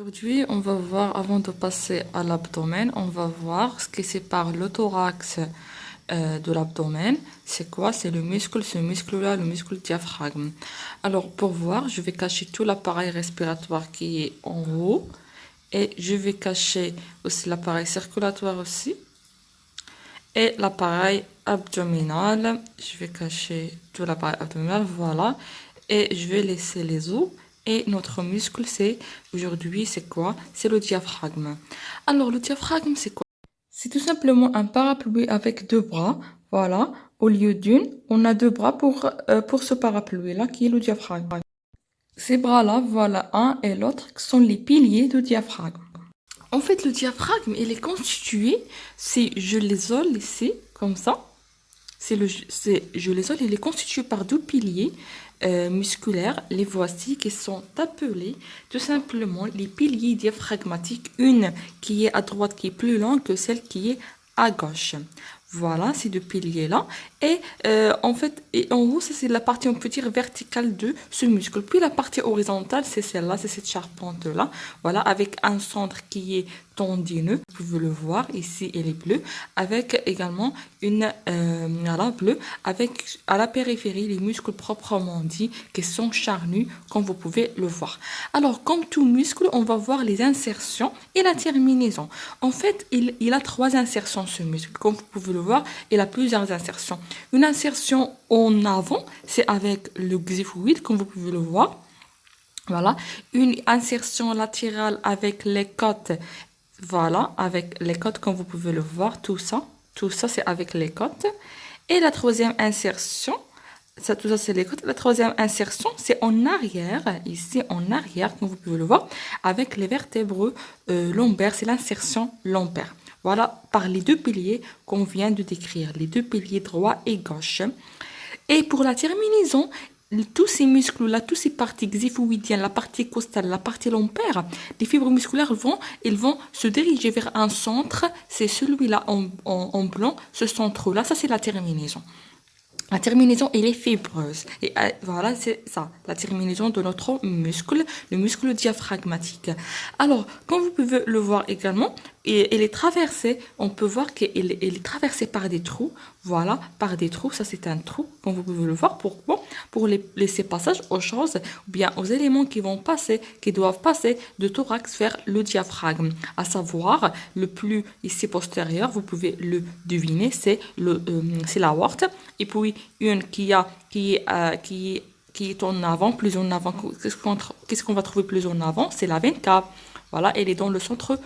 Aujourd'hui, on va voir, avant de passer à l'abdomen, on va voir ce qui sépare le thorax de l'abdomen. C'est quoi? C'est le muscle, ce muscle-là, le muscle diaphragme. Alors, pour voir, je vais cacher tout l'appareil respiratoire qui est en haut. Et je vais cacher aussi l'appareil circulatoire aussi. Et l'appareil abdominal. Je vais cacher tout l'appareil abdominal, voilà. Et je vais laisser les os. Et notre muscle, c'est aujourd'hui, c'est quoi? C'est le diaphragme. Alors, le diaphragme, c'est quoi? C'est tout simplement un parapluie avec deux bras. Voilà. Au lieu d'une, on a deux bras pour ce parapluie-là qui est le diaphragme. Ces bras-là, voilà, un et l'autre, sont les piliers du diaphragme. En fait, le diaphragme, il est constitué, si je l'isole ici, comme ça, je l'isole, il est constitué par deux piliers musculaires. Les voici qui sont appelés tout simplement les piliers diaphragmatiques. Une qui est à droite, qui est plus longue que celle qui est à gauche. Voilà, ces deux piliers-là. Et en fait, et en haut, ça c'est la partie, on peut dire, verticale de ce muscle. Puis la partie horizontale, c'est celle-là, c'est cette charpente-là. Voilà, avec un centre qui est tendineux. Vous pouvez le voir, ici, elle est bleue. Avec également une voilà, bleue, avec à la périphérie les muscles proprement dit, qui sont charnus, comme vous pouvez le voir. Alors, comme tout muscle, on va voir les insertions et la terminaison. En fait, il a trois insertions, ce muscle. Comme vous pouvez le voir, il a plusieurs insertions. Une insertion en avant, c'est avec le xiphoïde, comme vous pouvez le voir. Voilà. Une insertion latérale avec les côtes. Voilà, avec les côtes, comme vous pouvez le voir, tout ça, c'est avec les côtes. Et la troisième insertion, tout ça, c'est les côtes. La troisième insertion, c'est en arrière, ici en arrière, comme vous pouvez le voir, avec les vertèbres lombaires, c'est l'insertion lombaire. Voilà, par les deux piliers qu'on vient de décrire, les deux piliers droit et gauche. Et pour la terminaison, tous ces muscles-là, tous ces parties xiphoïdiennes, la partie costale, la partie lombaire, les fibres musculaires ils vont se diriger vers un centre, c'est celui-là en blanc, ce centre-là, ça c'est la terminaison. La terminaison, elle est fibreuse. Et voilà, c'est ça, la terminaison de notre muscle, le muscle diaphragmatique. Alors, comme vous pouvez le voir également, elle est traversée, on peut voir qu'elle est traversée par des trous. Voilà, par des trous, ça c'est un trou, comme vous pouvez le voir. Pourquoi? Pour laisser passage aux choses, ou bien aux éléments qui vont passer, qui doivent passer de thorax vers le diaphragme. À savoir, le plus ici postérieur, vous pouvez le deviner, c'est l'aorte. Et puis, une qui est en avant, plus en avant. Qu'est-ce qu'on va trouver plus en avant? C'est la veine cave. Voilà, elle est dans le centre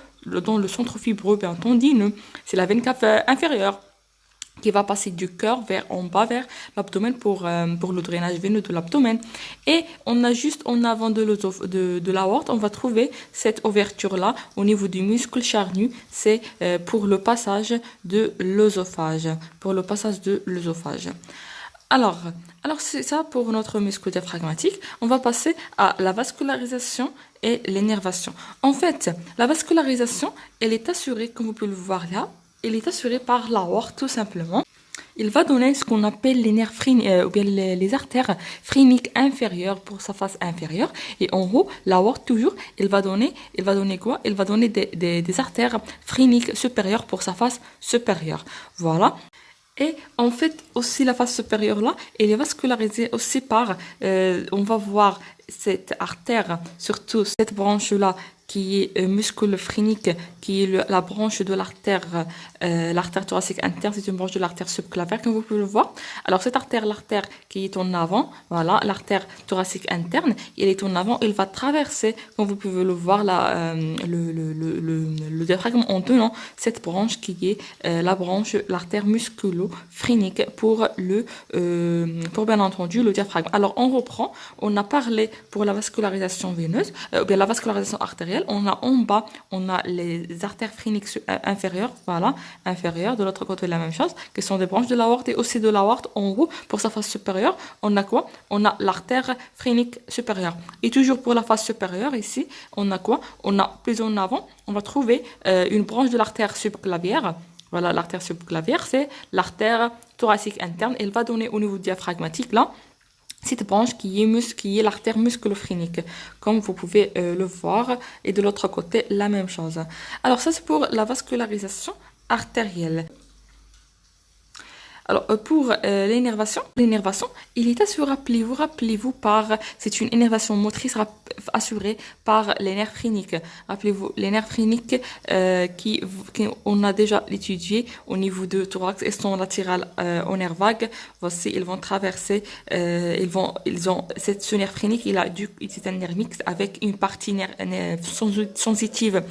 fibreux, bien tendineux. C'est la veine cave inférieure qui va passer du cœur vers en bas vers l'abdomen pour le drainage veineux de l'abdomen. Et on a juste en avant de l'aorte, on va trouver cette ouverture-là au niveau du muscle charnu. C'est pour le passage de l'œsophage. Pour le passage de l'œsophage. Alors c'est ça pour notre muscle diaphragmatique. On va passer à la vascularisation et l'énervation. En fait, la vascularisation, elle est assurée, comme vous pouvez le voir là, elle est assurée par l'aorte, tout simplement. Il va donner ce qu'on appelle les nerfs ou bien les artères phréniques inférieures pour sa face inférieure. Et en haut, l'aorte, toujours, il va donner quoi? Il va donner des artères phréniques supérieures pour sa face supérieure. Voilà. Et en fait, aussi la face supérieure là, elle est vascularisée aussi par, on va voir cette artère, surtout cette branche-là, qui est muscle phrénique, qui est la branche de l'artère thoracique interne, c'est une branche de l'artère subclavienne, comme vous pouvez le voir. Alors cette artère, l'artère qui est en avant, voilà, l'artère thoracique interne, elle est en avant, elle va traverser, comme vous pouvez le voir, le diaphragme en tenant cette branche qui est l'artère musculo-phrénique pour bien entendu le diaphragme. Alors on reprend, on a parlé pour la vascularisation veineuse, ou bien la vascularisation artérielle. On a en bas, on a les artères phréniques inférieures, voilà, inférieures, de l'autre côté la même chose, qui sont des branches de l'aorte, et aussi de l'aorte en haut, pour sa face supérieure, on a quoi? On a l'artère phrénique supérieure. Et toujours pour la face supérieure, ici, on a quoi? On a plus en avant, on va trouver une branche de l'artère subclavière. Voilà, l'artère subclavière, c'est l'artère thoracique interne. Elle va donner au niveau diaphragmatique, là, cette branche qui est l'artère musculo-phrénique, comme vous pouvez le voir, et de l'autre côté, la même chose. Alors ça, c'est pour la vascularisation artérielle. Alors, pour l'énervation, il est assuré, rappelez-vous, c'est une énervation motrice assurée par les nerfs phréniques. Rappelez-vous, les nerfs phréniques on a déjà étudié au niveau de thorax et son latéral au nerf vague. Voici, ils vont traverser, ce nerf phrénique, c'est un nerf mixte avec une partie sensitive.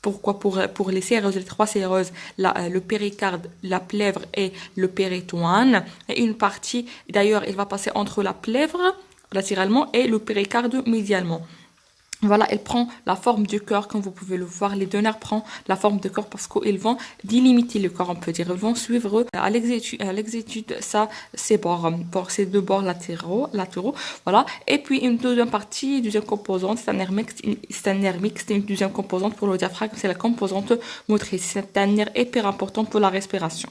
Pourquoi? Pour les séreuses, les trois séreuses, le péricarde, la plèvre et le péritoine. Et une partie, d'ailleurs, il va passer entre la plèvre latéralement et le péricarde médialement. Voilà, elle prend la forme du corps, comme vous pouvez le voir. Les deux nerfs prennent la forme du corps parce qu'ils vont délimiter le corps, on peut dire. Ils vont suivre à l'exécution ces deux bords latéraux, voilà. Et puis une deuxième partie, deuxième composante, c'est un nerf mixte, une deuxième composante pour le diaphragme, c'est la composante motrice. C'est un nerf hyper important pour la respiration.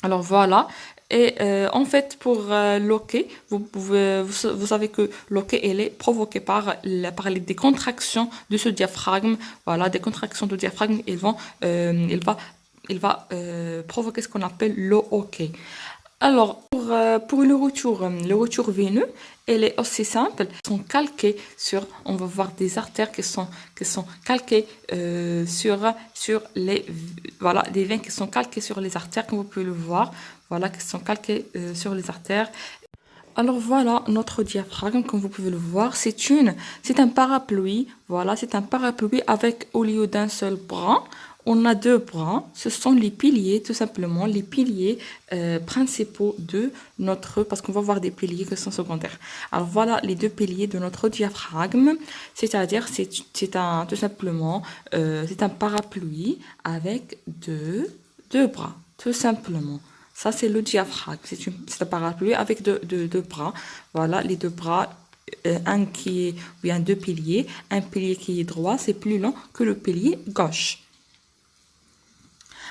Alors voilà, et en fait pour loquer, vous savez que loquer elle est provoquée par les décontractions de ce diaphragme. Voilà, des contractions de diaphragme, il va provoquer ce qu'on appelle le hoquet. Alors, pour le retour veineux, elle est aussi simple. On va voir des artères qui sont calquées sur les, voilà, des veines qui sont calquées sur les artères, comme vous pouvez le voir. Voilà, qui sont calquées sur les artères. Alors voilà notre diaphragme, comme vous pouvez le voir, c'est un parapluie. Voilà, c'est un parapluie avec, au lieu d'un seul bras, on a deux bras. Ce sont les piliers, tout simplement, les piliers principaux de parce qu'on va voir des piliers qui sont secondaires. Alors voilà les deux piliers de notre diaphragme, c'est-à-dire c'est un parapluie avec deux bras, tout simplement. Ça, c'est le diaphragme. C'est un parapluie avec deux bras. Voilà, les deux bras, deux piliers. Un pilier qui est droit, c'est plus long que le pilier gauche.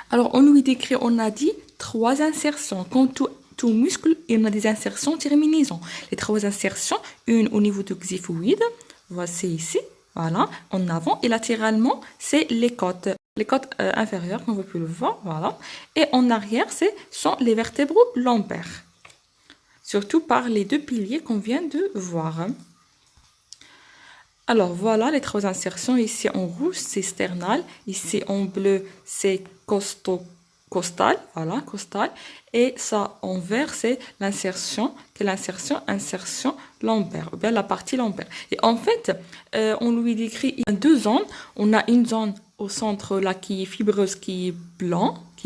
Alors, on a dit trois insertions. Comme tout muscle, il y a des insertions terminaisons. Les trois insertions, une au niveau du xiphoïde, voici ici, voilà, en avant, et latéralement, c'est les côtes. Les côtes inférieures, comme vous pouvez le voir, voilà. Et en arrière, sont les vertèbres lombaires. Surtout par les deux piliers qu'on vient de voir. Alors voilà les trois insertions. Ici en rouge, c'est sternal. Ici en bleu, c'est costal. Voilà, costal. Et ça en vert, c'est l'insertion. Quelle insertion lombaire, ou bien la partie lombaire. Et en fait, on lui décrit, il y a deux zones. On a une zone au centre là qui est fibreuse, qui est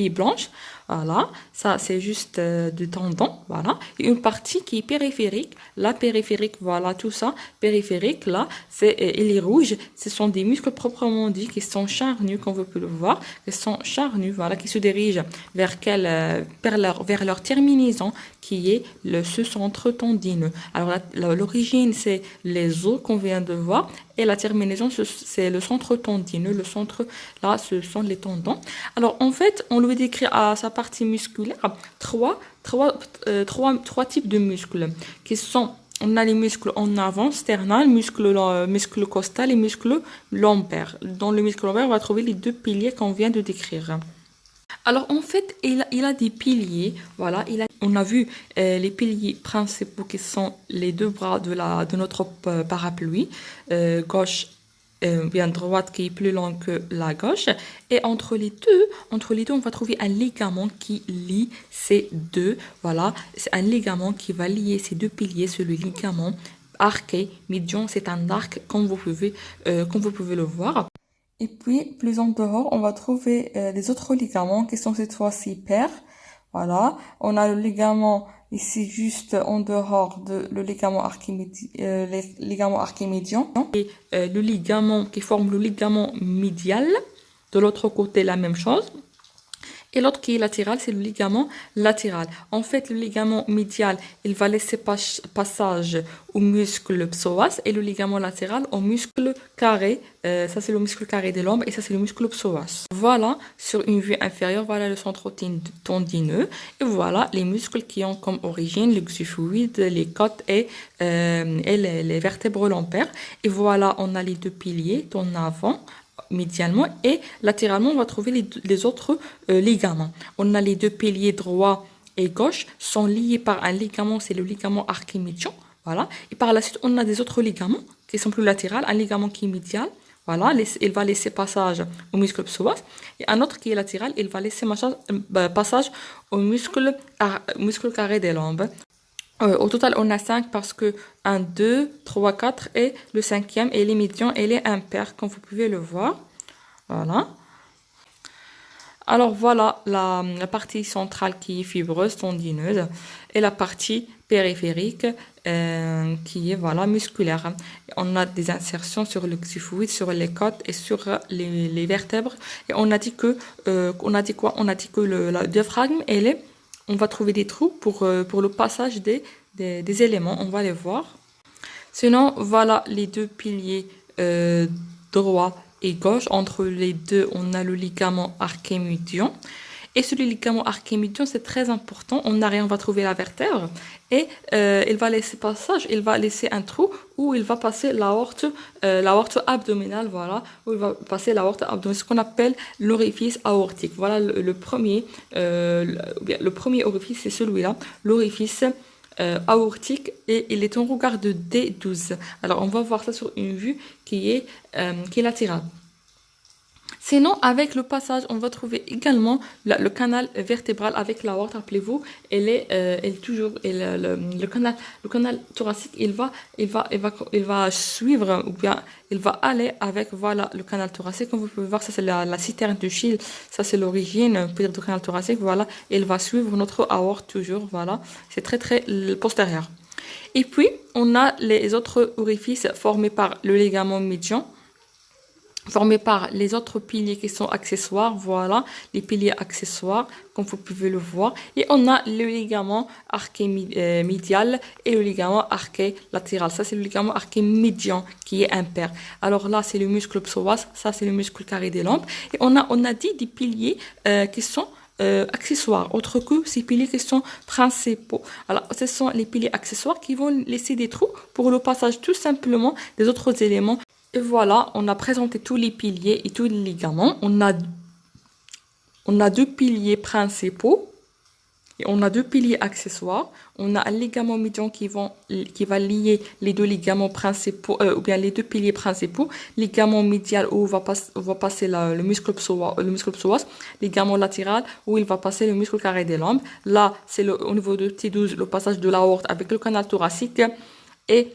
blanche. Voilà, ça c'est juste du tendon, voilà. Et une partie qui est périphérique, la périphérique, voilà, tout ça, périphérique, là, il est rouge. Ce sont des muscles proprement dit qui sont charnus, comme vous pouvez le voir, qui sont charnus, voilà, qui se dirigent vers leur terminaison, qui est ce centre tendineux. Alors l'origine, c'est les os qu'on vient de voir, et la terminaison, c'est le centre tendineux. Le centre, là, ce sont les tendons. Alors, en fait, on lui décrit à sa partie musculaire trois types de muscles qui sont, on a les muscles en avant, sternal, muscle costal et muscle lombaire. Dans le muscle lombaire, on va trouver les deux piliers qu'on vient de décrire. Alors en fait, il a des piliers, voilà, on a vu les piliers principaux qui sont les deux bras de notre parapluie, gauche bien droite qui est plus longue que la gauche, et entre les deux, on va trouver un ligament qui lie ces deux, voilà, c'est un ligament qui va lier ces deux piliers, c'est le ligament arqué médian, c'est un arc comme vous pouvez le voir. Et puis, plus en dehors, on va trouver les autres ligaments qui sont cette fois-ci paires. Voilà. On a le ligament ici juste en dehors de le ligament archimédian. Et le ligament qui forme le ligament médial. De l'autre côté, la même chose. Et l'autre qui est latéral, c'est le ligament latéral. En fait, le ligament médial, il va laisser passage au muscle psoas et le ligament latéral au muscle carré. Ça, c'est le muscle carré des lombes et ça, c'est le muscle psoas. Voilà, sur une vue inférieure, voilà le centre tendineux. Et voilà les muscles qui ont comme origine le xiphoïde, les côtes et les vertèbres lombaires. Et voilà, on a les deux piliers en avant médialement et latéralement on va trouver les autres ligaments. On a les deux piliers droit et gauche sont liés par un ligament, c'est le ligament archémédian, voilà. Et par la suite on a des autres ligaments qui sont plus latérales, un ligament qui est médial, voilà, il va laisser passage au muscle psoas et un autre qui est latéral, il va laisser passage au muscle carré des lombes. Au total, on a 5 parce que 1, 2, 3, 4 et le cinquième, et les médians, et les impairs, comme vous pouvez le voir. Voilà. Alors voilà la partie centrale qui est fibreuse, tendineuse, et la partie périphérique qui est voilà, musculaire. On a des insertions sur le xiphoïde, sur les côtes et sur les vertèbres. Et on a dit que, on a dit quoi? On a dit que le diaphragme, on va trouver des trous pour le passage des éléments, on va les voir. Sinon, voilà les deux piliers droit et gauche. Entre les deux, on a le ligament archémédian. Et sur le ligament archémédian, c'est très important. En arrière, on va trouver la vertèbre. Et il va laisser passage, il va laisser un trou où il va passer l'aorte abdominale, voilà, où il va passer l'aorte abdominale, ce qu'on appelle l'orifice aortique. Voilà le premier orifice, c'est celui-là, l'orifice aortique, et il est en regard de D12. Alors, on va voir ça sur une vue qui est latérale. Sinon, avec le passage, on va trouver également le canal vertébral avec l'aorte. Rappelez-vous, le canal thoracique, il va suivre, ou bien il va aller avec, voilà, le canal thoracique. Comme vous pouvez voir, ça c'est la citerne de Schill, ça c'est l'origine, peut-être, du canal thoracique, voilà. Il va suivre notre aorte toujours, voilà. C'est très très postérieur. Et puis, on a les autres orifices formés par le ligament médian, formés par les autres piliers qui sont accessoires, voilà, les piliers accessoires, comme vous pouvez le voir. Et on a le ligament archémédial et le ligament archélatéral. Ça, c'est le ligament archémédian qui est impair. Alors là, c'est le muscle psoas, ça, c'est le muscle carré des lombes. Et on a dit des piliers qui sont accessoires, autres que ces piliers qui sont principaux. Alors, ce sont les piliers accessoires qui vont laisser des trous pour le passage tout simplement des autres éléments. Et voilà, on a présenté tous les piliers et tous les ligaments. On a deux piliers principaux et on a deux piliers accessoires. On a un ligament médian qui va lier les deux ligaments principaux, ou bien les deux piliers principaux. Ligament médial où va passer le muscle psoas. Ligament latéral où il va passer le muscle carré des lombes. Là, c'est au niveau de T12, le passage de l'aorte avec le canal thoracique. Et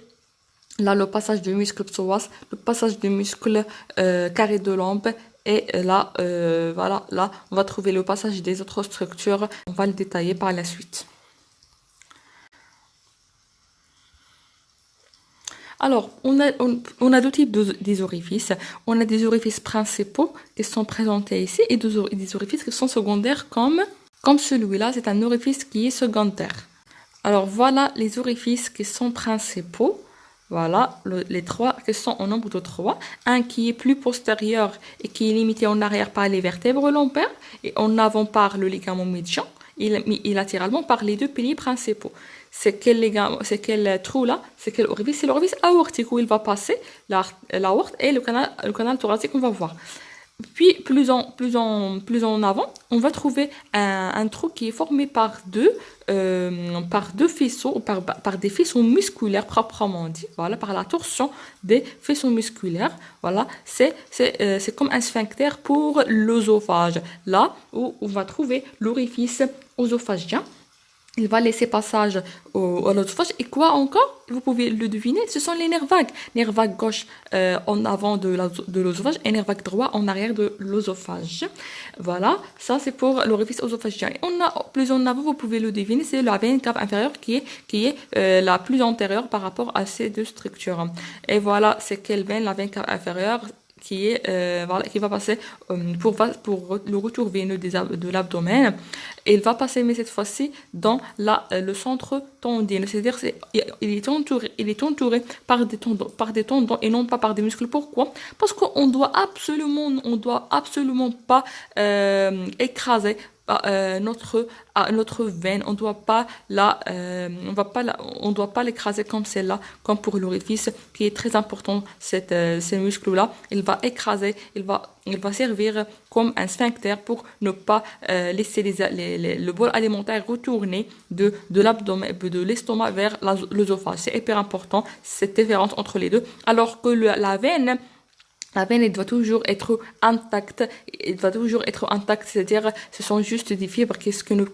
là, le passage du muscle psoas, le passage du muscle carré de lombe. Et là, voilà, là, on va trouver le passage des autres structures. On va le détailler par la suite. Alors, on a deux types des orifices. On a des orifices principaux qui sont présentés ici et des orifices qui sont secondaires comme celui-là. C'est un orifice qui est secondaire. Alors, voilà les orifices qui sont principaux. Voilà, les trois qui sont au nombre de 3. Un qui est plus postérieur et qui est limité en arrière par les vertèbres lombaires et en avant par le ligament médian et latéralement par les deux piliers principaux. C'est quel trou là? C'est quel orifice? C'est l'orifice aortique où il va passer l'aorte et le canal thoracique, on va voir. Puis plus en avant, on va trouver un trou qui est formé par deux faisceaux, ou par des faisceaux musculaires proprement dit, voilà, par la torsion des faisceaux musculaires. Voilà, c'est comme un sphincter pour l'œsophage. Là où on va trouver l'orifice œsophagien. Il va laisser passage à l'œsophage. Et quoi encore? Vous pouvez le deviner, ce sont les nerfs vagues. Nerf vague gauche en avant de l'œsophage et nerf vague droit en arrière de l'œsophage. Voilà, ça c'est pour l'orifice œsophagien. Et on a plus en avant, vous pouvez le deviner, c'est la veine cave inférieure qui est la plus antérieure par rapport à ces deux structures. Et voilà, c'est quelle veine? La veine cave inférieure voilà, qui va passer pour le retour veineux de l'abdomen. Et il va passer, mais cette fois-ci, dans le centre tendineux. C'est-à-dire il est entouré par des tendons et non pas par des muscles. Pourquoi? Parce qu'on on doit absolument pas écraser notre veine. On doit pas l'écraser comme celle-là, comme pour l'orifice, qui est très important. Ces muscles-là, il va servir comme un sphincter pour ne pas laisser le bol alimentaire retourner de l'abdomen, de l'estomac vers l'œsophage. C'est hyper important, cette différence entre les deux. Alors que la veine, elle doit toujours être intacte. Elle doit toujours être intacte, c'est-à-dire, ce sont juste des fibres qui ne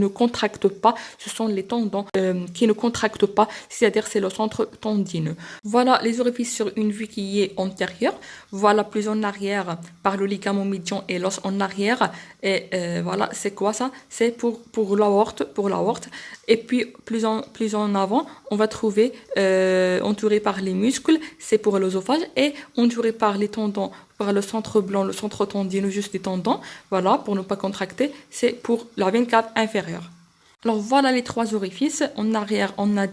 contractent pas. Ce sont les tendons qui ne contractent pas, c'est-à-dire, c'est le centre tendineux. Voilà les orifices sur une vue qui est antérieure. Voilà plus en arrière par le ligament médian et l'os en arrière. Et voilà, c'est quoi ça? C'est pour l'aorte, Et puis plus en avant, on va trouver entouré par les muscles, c'est pour l'œsophage, et entouré par les tendons, par le centre blanc, le centre tendineux, juste des tendons, voilà, pour ne pas contracter, c'est pour la veine cave inférieure. Alors voilà les trois orifices. En arrière, on a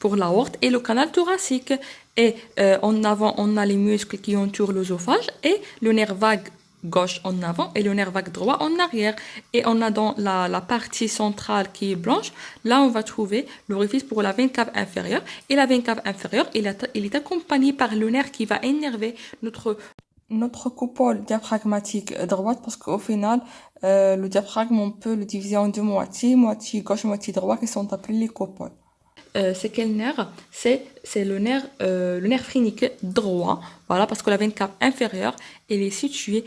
pour l'aorte et le canal thoracique. Et en avant, on a les muscles qui entourent l'œsophage et le nerf vague gauche en avant et le nerf vague droit en arrière. Et on a dans la partie centrale qui est blanche, là on va trouver l'orifice pour la veine cave inférieure. Et la veine cave inférieure, il est accompagné par le nerf qui va énerver notre coupole diaphragmatique droite, parce qu'au final, le diaphragme, on peut le diviser en deux moitiés, moitié gauche, moitié droite, qui sont appelés les coupoles. C'est quel nerf? C'est le nerf phrénique droit, voilà, parce que la veine cave inférieure, elle est située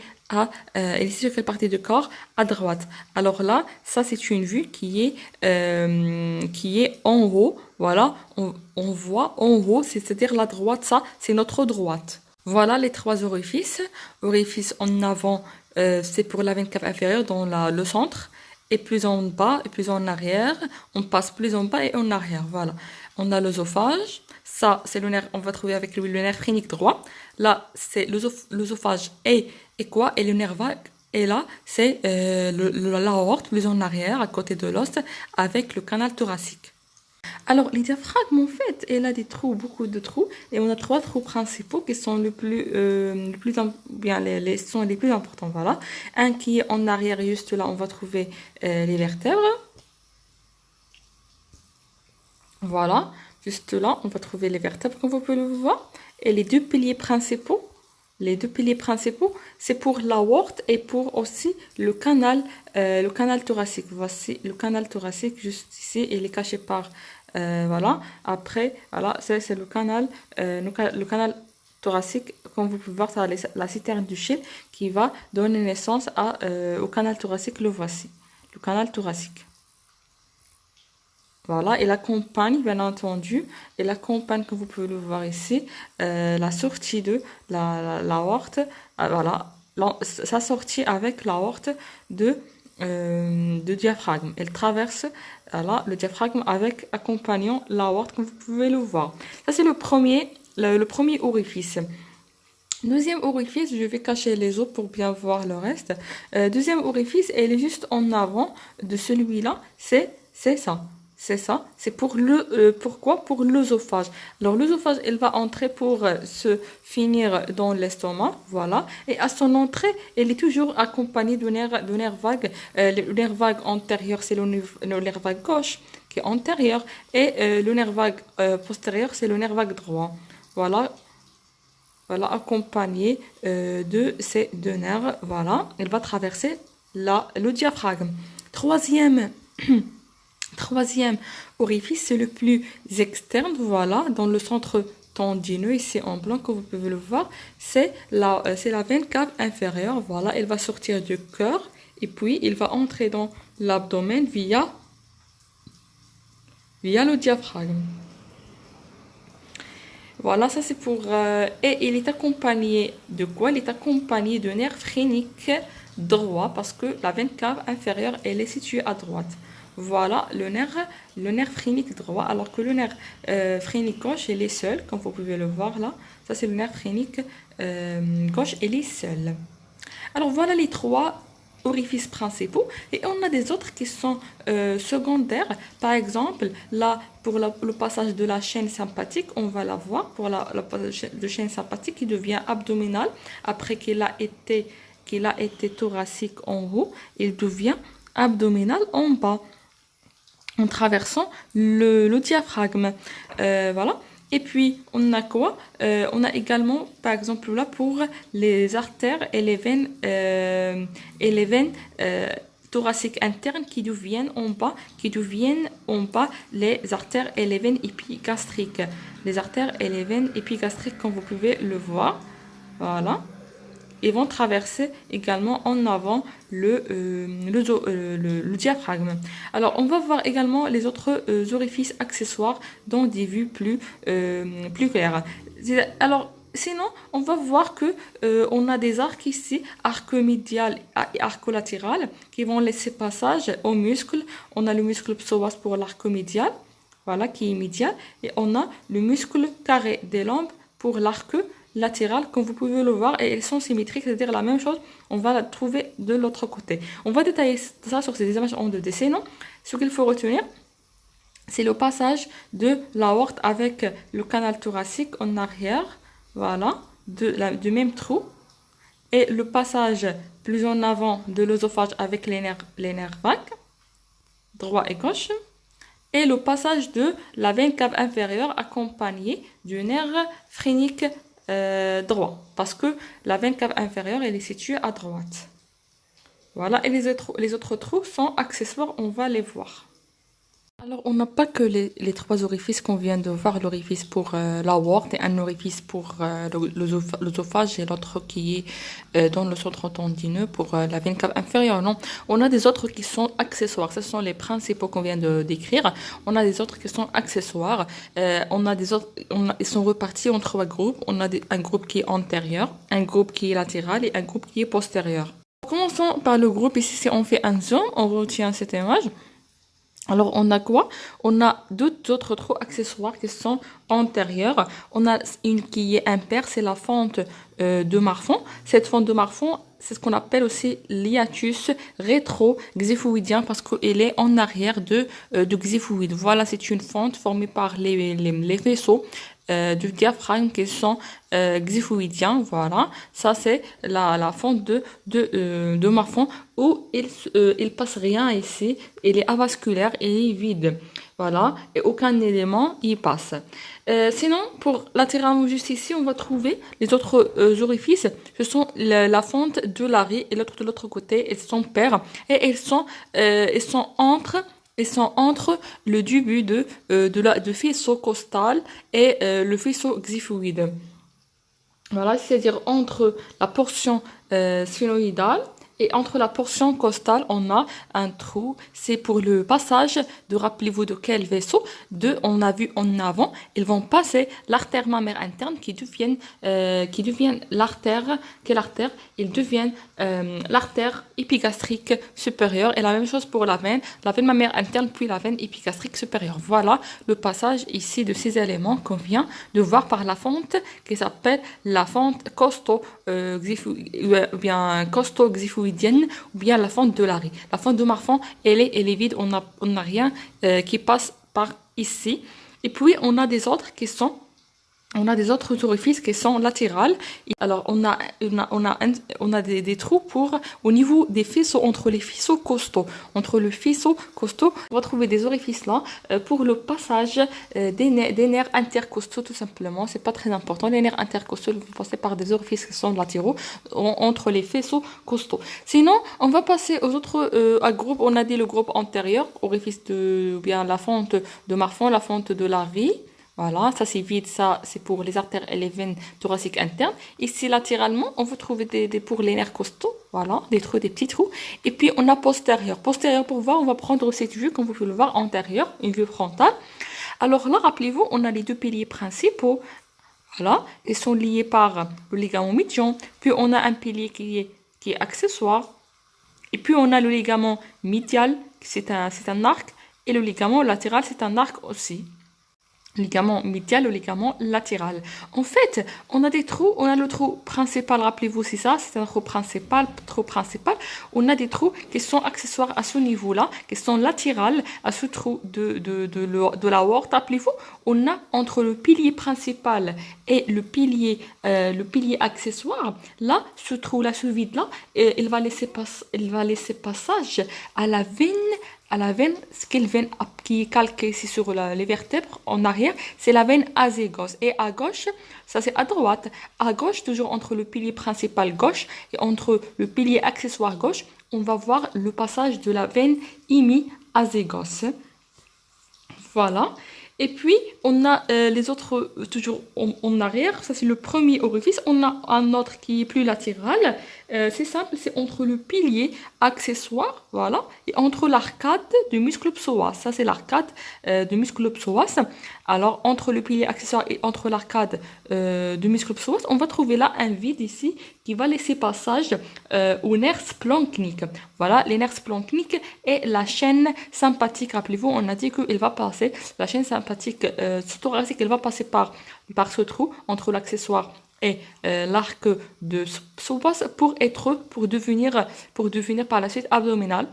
quelle partie du corps? À droite. Alors là, ça c'est une vue qui est en haut, voilà, on voit en haut, c'est-à-dire la droite, ça c'est notre droite. Voilà les trois orifices. Orifice en avant, c'est pour la veine cave inférieure dans le centre. Et plus en bas et plus en arrière. On passe plus en bas et en arrière. Voilà. On a l'œsophage. Ça, c'est le nerf, on va trouver avec le nerf phrénique droit. Là, c'est l'œsophage et quoi? Et le nerf vague. Et là, c'est l'aorte, plus en arrière, à côté de l'os, avec le canal thoracique. Alors, les diaphragmes, en fait, il a beaucoup de trous, et on a trois trous principaux qui sont sont les plus importants, voilà. Un qui est en arrière, juste là, on va trouver les vertèbres. Voilà, juste là, on va trouver les vertèbres, comme vous pouvez le voir. Et les deux piliers principaux, c'est pour l'aorte et pour aussi le canal thoracique. Voici le canal thoracique, juste ici, il est caché par... voilà, après, voilà, c'est le canal thoracique. Comme vous pouvez voir, ça la citerne du Schill qui va donner naissance au canal thoracique. Le voici, le canal thoracique. Voilà, il accompagne, bien entendu, comme vous pouvez le voir ici, la sortie de l'aorte, voilà, sa sortie avec l'aorte de diaphragme. Elle traverse le diaphragme avec accompagnant l'aorte, comme vous pouvez le voir. Ça, c'est le premier orifice. Deuxième orifice, je vais cacher les os pour bien voir le reste. Deuxième orifice, elle est juste en avant de celui-là, c'est ça. C'est ça, c'est pourquoi? Pour l'œsophage. Alors l'œsophage, elle va entrer pour se finir dans l'estomac, voilà. Et à son entrée, elle est toujours accompagnée de nerf vague. Le nerf vague antérieur, c'est le nerf vague gauche qui est antérieur. Et le nerf vague postérieur, c'est le nerf vague droit. Voilà. Voilà, accompagné de ces deux nerfs. Voilà, elle va traverser le diaphragme. Troisième orifice, c'est le plus externe, voilà, dans le centre tendineux, ici en blanc, comme vous pouvez le voir, c'est la veine cave inférieure, voilà, elle va sortir du cœur, et puis il va entrer dans l'abdomen via le diaphragme. Voilà, ça c'est pour... et il est accompagné de quoi? Il est accompagné de nerf phrénique droit, parce que la veine cave inférieure, elle est située à droite. Voilà le nerf phrénique droit, alors que le nerf phrénique gauche, il est seul, comme vous pouvez le voir là. Ça, c'est le nerf phrénique gauche, il est seul. Alors voilà les trois orifices principaux et on a des autres qui sont secondaires. Par exemple, là, pour le passage de la chaîne sympathique, on va la voir pour la passage de chaîne sympathique qui devient abdominale après qu'il a été thoracique en haut, il devient abdominal en bas en traversant le diaphragme. Voilà. Et puis, on a quoi? On a également, par exemple, là, pour les artères et les veines thoraciques internes qui deviennent en bas les artères et les veines épigastriques. Les artères et les veines épigastriques, comme vous pouvez le voir. Voilà. Ils vont traverser également en avant le diaphragme. Alors, on va voir également les autres orifices accessoires dans des vues plus claires. Alors, sinon, on va voir que on a des arcs ici, arc médial et arc latéral, qui vont laisser passage aux muscles. On a le muscle psoas pour l'arc médial, voilà, qui est médial, et on a le muscle carré des lombes pour l'arc latérales, comme vous pouvez le voir, et elles sont symétriques, c'est-à-dire la même chose, on va la trouver de l'autre côté. On va détailler ça sur ces images en 2D. Sinon, ce qu'il faut retenir, c'est le passage de l'aorte avec le canal thoracique en arrière, voilà, du même trou, et le passage plus en avant de l'œsophage avec les nerfs vagues, droit et gauche, et le passage de la veine cave inférieure accompagné du nerf phrénique droit, parce que la veine cave inférieure elle est située à droite. Voilà, et les autres trous sont accessoires, on va les voir. Alors, on n'a pas que les trois orifices qu'on vient de voir, l'orifice pour l'aorte et un orifice pour l'œsophage et l'autre qui est dans le centre tendineux pour la veine cave inférieure. Non, on a des autres qui sont accessoires. Ce sont les principaux qu'on vient de décrire. On a des autres qui sont accessoires. On a des autres, ils sont repartis en trois groupes. On a un groupe qui est antérieur, un groupe qui est latéral et un groupe qui est postérieur. Commençons par le groupe. Ici, si on fait un zoom, on retient cette image. Alors, on a quoi? On a deux autres trous accessoires qui sont antérieurs. On a une qui est impaire, c'est la fente de Marfan. Cette fente de Marfan, c'est ce qu'on appelle aussi l'hiatus rétro-xiphoïdien parce qu'il est en arrière de xiphoïde. Voilà, c'est une fente formée par les faisceaux du diaphragme qui sont xiphoïdiens. Voilà, ça c'est la fente de Marfan où il passe rien ici. Il est avasculaire, il est vide. Voilà, et aucun élément y passe. Sinon, pour latéralement juste ici, on va trouver les autres orifices. Ce sont la fente de l'arrêt et l'autre de l'autre côté. Elles sont paires et elles sont entre le début de faisceau costal et le faisceau xiphoïde. Voilà, c'est-à-dire entre la portion sphénoïdale et entre la portion costale, on a un trou. C'est pour le passage de, rappelez-vous de quel vaisseau, on a vu en avant, ils vont passer l'artère mammaire interne qui deviennent l'artère, quelle artère? Ils deviennent l'artère épigastrique supérieure et la même chose pour la veine mammaire interne puis la veine épigastrique supérieure. Voilà le passage ici de ces éléments qu'on vient de voir par la fente qui s'appelle la fente costo-xiphoïdienne ou bien la fente de l'arrêt. La fente de Marfan, elle est vide, on n'a rien qui passe par ici. Et puis on a des autres orifices qui sont latérales. Alors, on a des trous au niveau des faisceaux, entre les faisceaux costaux. Entre le faisceau costaux, on va trouver des orifices là pour le passage des nerfs intercostaux, tout simplement. C'est pas très important. Les nerfs intercostaux vont passer par des orifices qui sont latéraux entre les faisceaux costaux. Sinon, on va passer aux autres groupes. On a dit le groupe antérieur, orifice bien la fente de Marfan, la fente de l'arrêt. Voilà, ça c'est vide, ça c'est pour les artères et les veines thoraciques internes. Ici latéralement, on va trouver pour les nerfs costaux, voilà, des petits trous. Et puis on a postérieur. Postérieur pour voir, on va prendre cette vue, comme vous pouvez le voir, antérieure, une vue frontale. Alors là, rappelez-vous, on a les deux piliers principaux. Voilà, ils sont liés par le ligament médian. Puis on a un pilier qui est accessoire. Et puis on a le ligament médial c'est un arc, et le ligament latéral, c'est un arc aussi. Ligament médial, le ligament latéral. En fait, on a des trous, on a le trou principal, rappelez-vous, c'est ça, c'est un trou principal, On a des trous qui sont accessoires à ce niveau-là, qui sont latérales à ce trou de la aorte, rappelez-vous. On a entre le pilier principal et le pilier accessoire, là, ce trou-là, ce vide-là, il va laisser passage à la veine, ce qu'elle veine qui est calquée ici sur les vertèbres en arrière, c'est la veine azygos. Et à gauche, ça c'est à droite. À gauche, toujours entre le pilier principal gauche et entre le pilier accessoire gauche, on va voir le passage de la veine hémiazygos. Voilà. Et puis, on a les autres toujours en arrière. Ça, c'est le premier orifice. On a un autre qui est plus latéral. C'est simple, c'est entre le pilier accessoire, voilà, et entre l'arcade du muscle psoas. Ça, c'est l'arcade du muscle psoas. Alors, entre le pilier accessoire et entre l'arcade du muscle psoas, on va trouver là un vide ici qui va laisser passage au nerf splanchnique. Voilà, les nerfs splanchniques et la chaîne sympathique. Rappelez-vous, on a dit qu'il va passer, la chaîne sympathique thoracique, elle va passer par ce trou entre l'accessoire et l'arc de psoas pour devenir par la suite abdominal.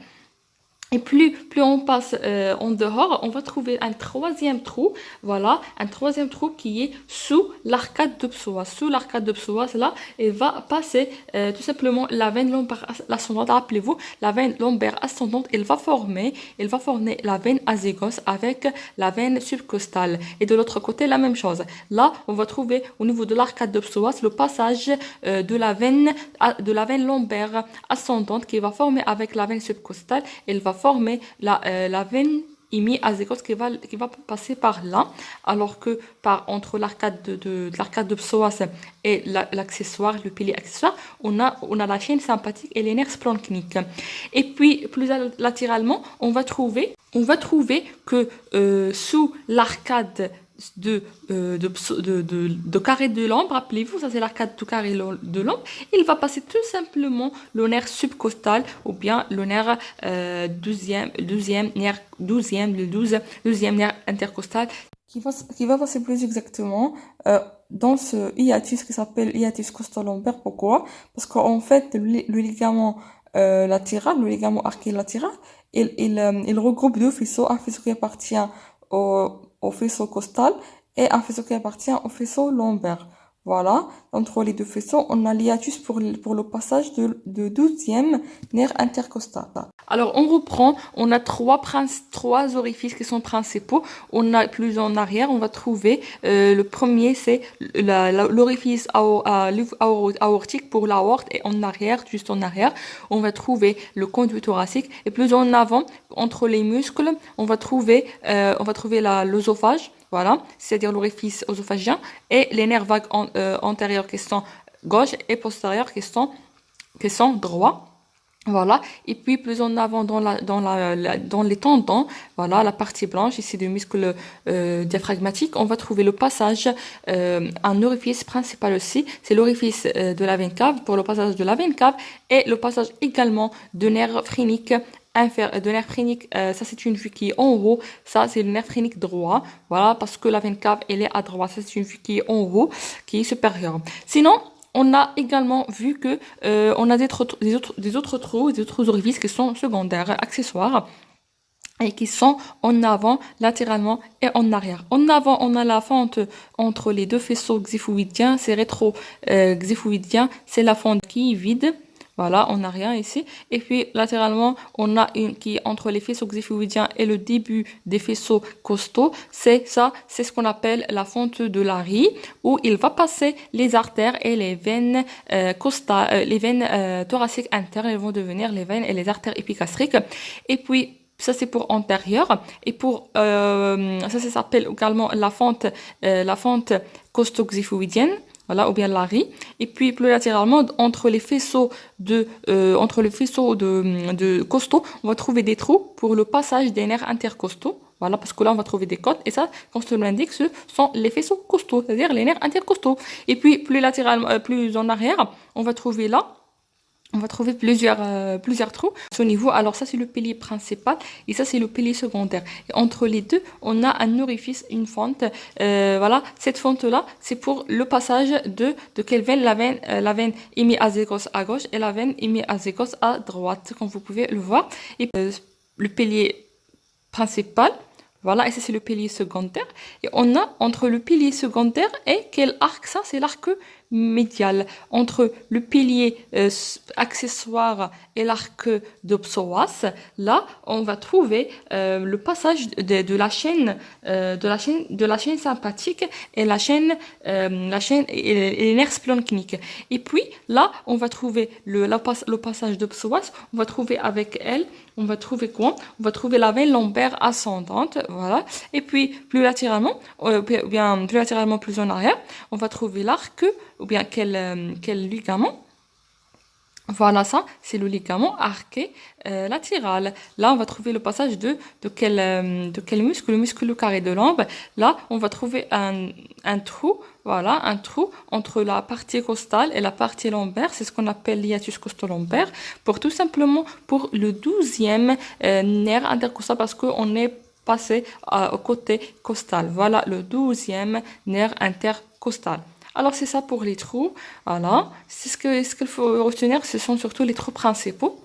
Et plus on passe en dehors, on va trouver un troisième trou, voilà, un troisième trou qui est sous l'arcade de psoas. Sous l'arcade de psoas, là, il va passer tout simplement la veine lombaire ascendante. Rappelez-vous, la veine lombaire ascendante, elle va former la veine azygos avec la veine subcostale. Et de l'autre côté, la même chose. Là, on va trouver au niveau de l'arcade de psoas le passage de la veine lombaire ascendante qui va former avec la veine subcostale. Elle va former la veine hémiazygos qui va passer par là, alors que entre l'arcade de psoas et l'accessoire, le pilier accessoire, on a la chaîne sympathique et les nerfs splanchniques. Et puis plus latéralement, on va trouver que sous l'arcade de carré de lampe, rappelez-vous, ça c'est l'arcade de carré de lampe, il va passer tout simplement le nerf subcostal ou bien le nerf douzième nerf intercostal qui va passer plus exactement dans ce hiatus qui s'appelle hiatus costolombaire. Pourquoi? Parce qu'en fait le ligament latéral, le ligament arqué latéral, il regroupe deux faisceaux, un faisceau qui appartient au faisceau costal et un faisceau qui appartient au faisceau lombaire. Voilà, entre les deux faisceaux, on a l'hiatus pour le passage de 12e nerf intercostal. Alors, on reprend, on a trois orifices qui sont principaux. On a plus en arrière, on va trouver, le premier, c'est l'orifice aortique pour l'aorte, et en arrière, juste en arrière, on va trouver le conduit thoracique, et plus en avant, entre les muscles, on va trouver l'œsophage. Voilà, c'est-à-dire l'orifice œsophagien et les nerfs vagues antérieurs qui sont gauche et postérieurs qui sont droits. Voilà, et puis plus en avant dans les tendons, voilà, la partie blanche ici du muscle diaphragmatique, on va trouver le passage un orifice principal aussi, c'est l'orifice de la veine cave pour le passage de la veine cave et le passage également de nerf phrénique ça c'est une vue qui est en haut, ça c'est le nerf phrénique droit, voilà, parce que la veine cave elle est à droite, ça c'est une vue qui est en haut, qui est supérieure. Sinon, on a également vu que on a des autres trous, des autres orifices qui sont secondaires, accessoires, et qui sont en avant, latéralement et en arrière. En avant, on a la fente entre les deux faisceaux xiphoïdiens, c'est rétro-xiphoïdien, c'est la fente qui est vide. Voilà, on n'a rien ici. Et puis, latéralement, on a une qui est entre les faisceaux xiphoïdiens et le début des faisceaux costaux. C'est ce qu'on appelle la fente de Larry, où il va passer les artères et les veines les veines thoraciques internes, elles vont devenir les veines et les artères épigastriques. Et puis, ça c'est pour antérieur. Et pour ça s'appelle également la fente costo-xiphoïdienne. Voilà, ou bien Larry. Et puis plus latéralement, entre les faisceaux de costaux, on va trouver des trous pour le passage des nerfs intercostaux. Voilà, parce que là on va trouver des côtes, et ça, quand je te l'indique, ce sont les faisceaux costaux, c'est-à-dire les nerfs intercostaux. Et puis plus latéralement, plus en arrière, on va trouver là On va trouver plusieurs trous à ce niveau. Alors ça, c'est le pilier principal et ça, c'est le pilier secondaire. Et entre les deux, on a un orifice, une fente. Voilà, cette fente-là, c'est pour le passage de quelle veine? La veine hémiazygos à gauche et la veine hémiazygos à droite, comme vous pouvez le voir. Et le pilier principal, voilà, et ça c'est le pilier secondaire. Et on a entre le pilier secondaire et quel arc ça? C'est l'arc médial. Entre le pilier accessoire et l'arc de psoas, là on va trouver le passage de la chaîne de la chaîne sympathique et la chaîne et les nerfs splanchniques. Et puis là on va trouver le passage de psoas. On va trouver avec elle. On va trouver quoi? On va trouver la veine lombaire ascendante, voilà. Et puis plus latéralement, plus en arrière, on va trouver l'arc ou bien quel ligament. Voilà, ça, c'est le ligament arqué latéral. Là, on va trouver le passage de quel muscle? Le muscle carré de l'ombe. Là, on va trouver un trou, voilà, un trou entre la partie costale et la partie lombaire. C'est ce qu'on appelle l'hiatus costolombaire, pour tout simplement pour le 12e nerf intercostal, parce qu'on est passé au côté costal. Voilà, le 12e nerf intercostal. Alors c'est ça pour les trous, voilà. Ce qu'il faut retenir, ce sont surtout les trous principaux.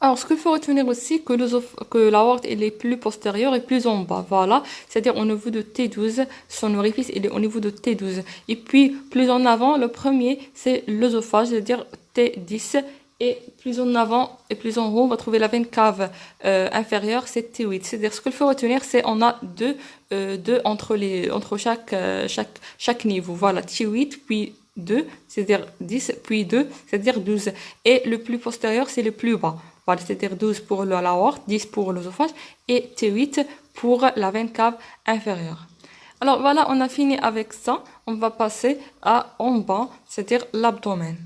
Alors ce qu'il faut retenir aussi, que l'aorte est plus postérieure et plus en bas, voilà. C'est-à-dire au niveau de T12, son orifice il est au niveau de T12. Et puis plus en avant, le premier c'est l'œsophage, c'est-à-dire T10. Et plus en avant et plus en haut, on va trouver la veine cave inférieure, c'est T8. C'est-à-dire, ce qu'il faut retenir, c'est on a deux entre chaque niveau. Voilà, T8, puis 2, c'est-à-dire 10, puis 2, c'est-à-dire 12. Et le plus postérieur, c'est le plus bas. Voilà, c'est-à-dire 12 pour l'aorte, 10 pour l'œsophage et T8 pour la veine cave inférieure. Alors voilà, on a fini avec ça. On va passer à en bas, c'est-à-dire l'abdomen.